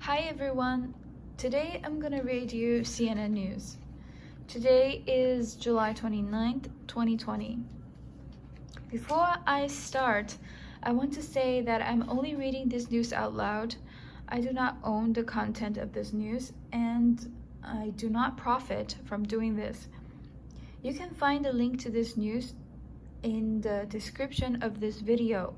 Hi everyone, today I'm gonna read you CNN News. Today is July 29th, 2020. Before I start, I want to say that I'm only reading this news out loud. I do not own the content of this news and I do not profit from doing this. You can find the link to this news in the description of this video.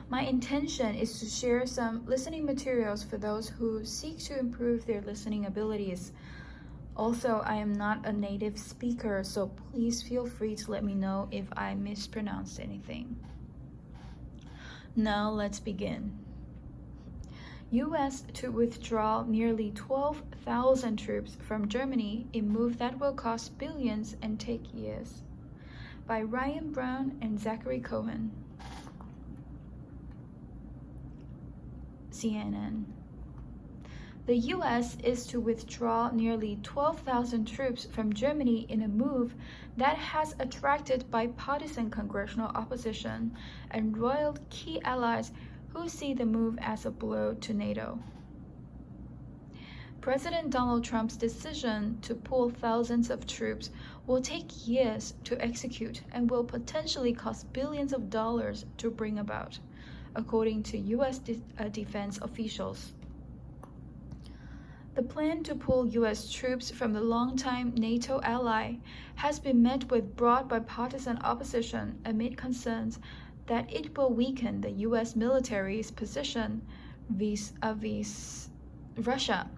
My intention is to share some listening materials for those who seek to improve their listening abilities. Also, I am not a native speaker, so please feel free to let me know if I mispronounced anything. Now let's begin. U.S. to withdraw nearly 12,000 troops from Germany in move that will cost billions and take years. By Ryan Brown and Zachary Cohen. CNN. The U.S. is to withdraw nearly 12,000 troops from Germany in a move that has attracted bipartisan congressional opposition and roiled key allies who see the move as a blow to NATO. President Donald Trump's decision to pull thousands of troops will take years to execute and will potentially cost billions of dollars to bring about, according to U.S. defense officials. The plan to pull U.S. troops from the longtime NATO ally has been met with broad bipartisan opposition amid concerns that it will weaken the U.S. military's position vis-a-vis Russia.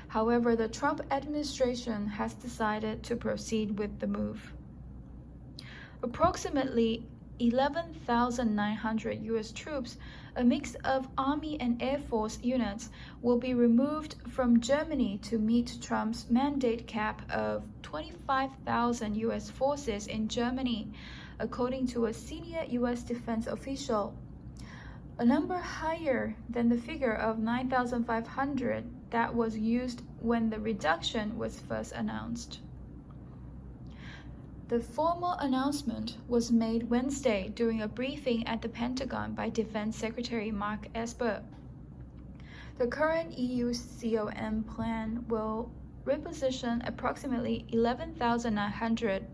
However, the Trump administration has decided to proceed with the move. Approximately 11,900 U.S. troops, a mix of Army and Air Force units, will be removed from Germany to meet Trump's mandate cap of 25,000 U.S. forces in Germany, according to a senior U.S. defense official, a number higher than the figure of 9,500 that was used when the reduction was first announced. The formal announcement was made Wednesday during a briefing at the Pentagon by Defense Secretary Mark Esper. The current EU-COM plan will reposition approximately 11,900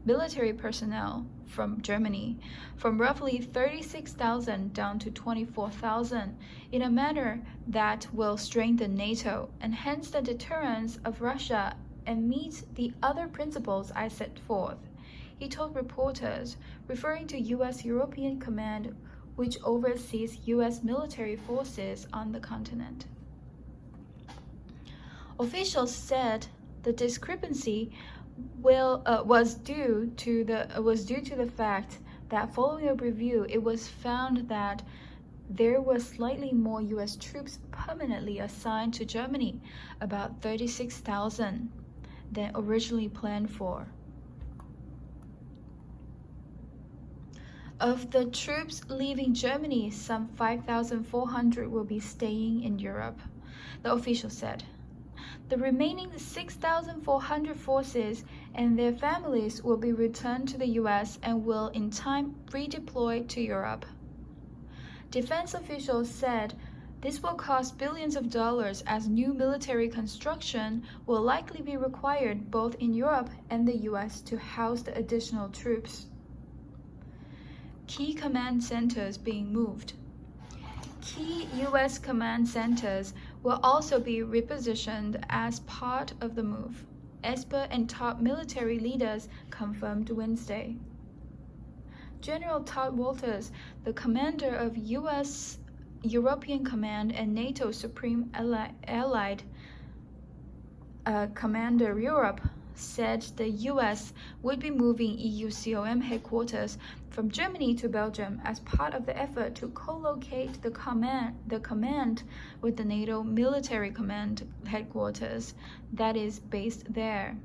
military personnel from Germany, from roughly 36,000 down to 24,000, in a manner that will strengthen NATO, enhance the deterrence of Russia, and meet the other principles I set forth, he told reporters, referring to U.S. European Command, which oversees U.S. military forces on the continent. Officials said the discrepancy was due to the fact that following a review, it was found that there were slightly more U.S. troops permanently assigned to Germany, about 36,000, than originally planned for. Of the troops leaving Germany, some 5,400 will be staying in Europe, the official said. The remaining 6,400 forces and their families will be returned to the U.S. and will in time redeploy to Europe. Defense officials said this will cost billions of dollars as new military construction will likely be required both in Europe and the U.S. to house the additional troops. Key command centers being moved. Key U.S. command centers will also be repositioned as part of the move, Esper and top military leaders confirmed Wednesday. General Todd Walters, the commander of U.S. European Command and NATO Supreme Allied Commander Europe, said the U.S. would be moving EU-COM headquarters from Germany to Belgium as part of the effort to co-locate the command with the NATO Military Command headquarters that is based there,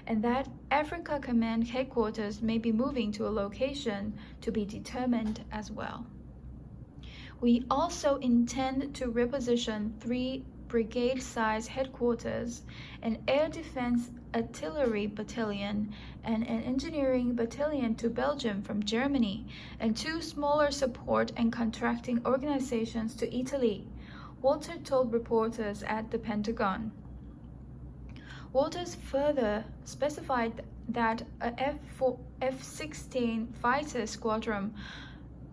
and that Africa Command headquarters may be moving to a location to be determined as well. We also intend to reposition 3 brigade-size headquarters, an air defense artillery battalion, and an engineering battalion to Belgium from Germany, and 2 smaller support and contracting organizations to Italy. Walter told reporters at the Pentagon. Walters further specified that a F-16 fighter squadron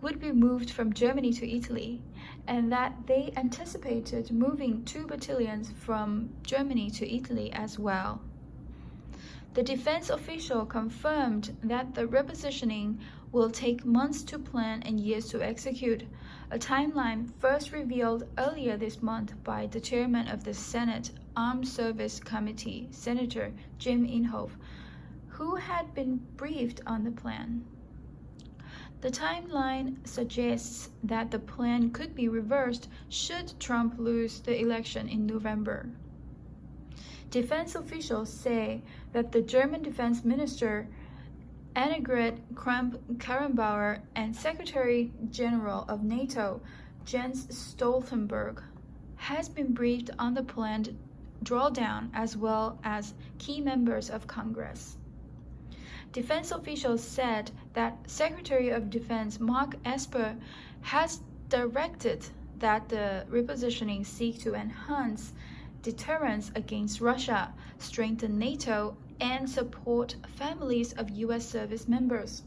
would be moved from Germany to Italy, and that they anticipated moving 2 battalions from Germany to Italy as well. The defense official confirmed that the repositioning will take months to plan and years to execute, a timeline first revealed earlier this month by the chairman of the Senate Armed Service Committee, Senator Jim Inhofe, who had been briefed on the plan. The timeline suggests that the plan could be reversed should Trump lose the election in November. Defense officials say that the German Defense Minister Annegret Kramp-Karrenbauer and Secretary General of NATO Jens Stoltenberg has been briefed on the planned drawdown, as well as key members of Congress. Defense officials said that Secretary of Defense Mark Esper has directed that the repositioning seek to enhance deterrence against Russia, strengthen NATO, and support families of U.S. service members.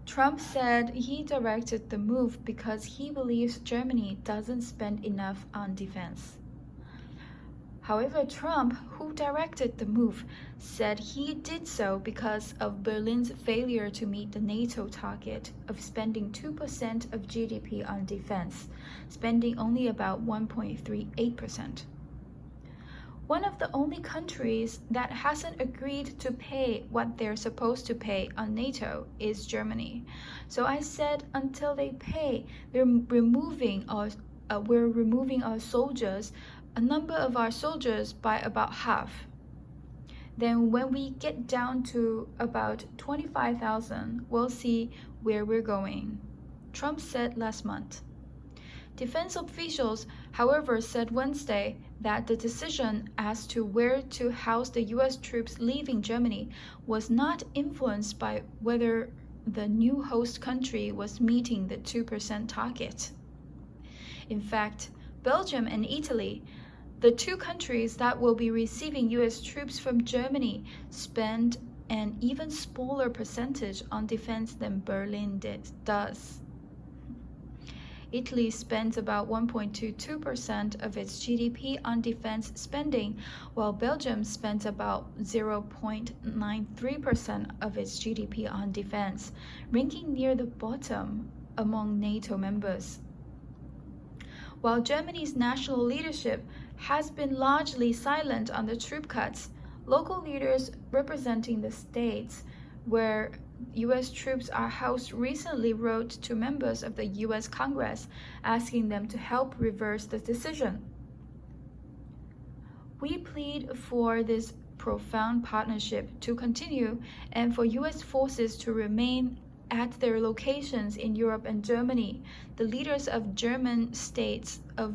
Trump said he directed the move because he believes Germany doesn't spend enough on defense. However, Trump, who directed the move, said he did so because of Berlin's failure to meet the NATO target of spending 2% of GDP on defense, spending only about 1.38%. One of the only countries that hasn't agreed to pay what they're supposed to pay on NATO is Germany. So I said until they pay, we're removing our soldiers, a number of our soldiers by about half. Then when we get down to about 25,000, we'll see where we're going, Trump said last month. Defense officials, however, said Wednesday that the decision as to where to house the U.S. troops leaving Germany was not influenced by whether the new host country was meeting the 2% target. In fact, Belgium and Italy, the two countries that will be receiving U.S. troops from Germany, spend an even smaller percentage on defense than Berlin does. Italy spends about 1.22% of its GDP on defense spending, while Belgium spends about 0.93% of its GDP on defense, ranking near the bottom among NATO members. While Germany's national leadership has been largely silent on the troop cuts, local leaders representing the states where U.S. troops are housed recently wrote to members of the U.S. Congress asking them to help reverse the decision. We plead for this profound partnership to continue and for U.S. forces to remain at their locations in Europe and Germany, the leaders of German states of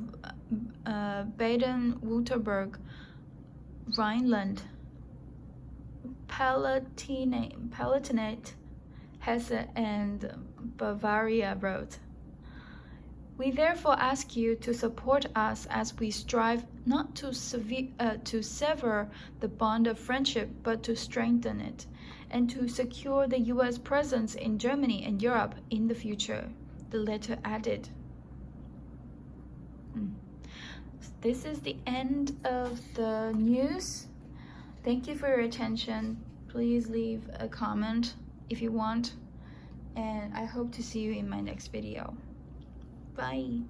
Baden-Württemberg, Rhineland, Palatinate, Hesse, and Bavaria wrote. We therefore ask you to support us as we strive not to sever the bond of friendship, but to strengthen it, and to secure the U.S. presence in Germany and Europe in the future, the letter added. This is the end of the news. Thank you for your attention. Please leave a comment if you want, and I hope to see you in my next video. Bye.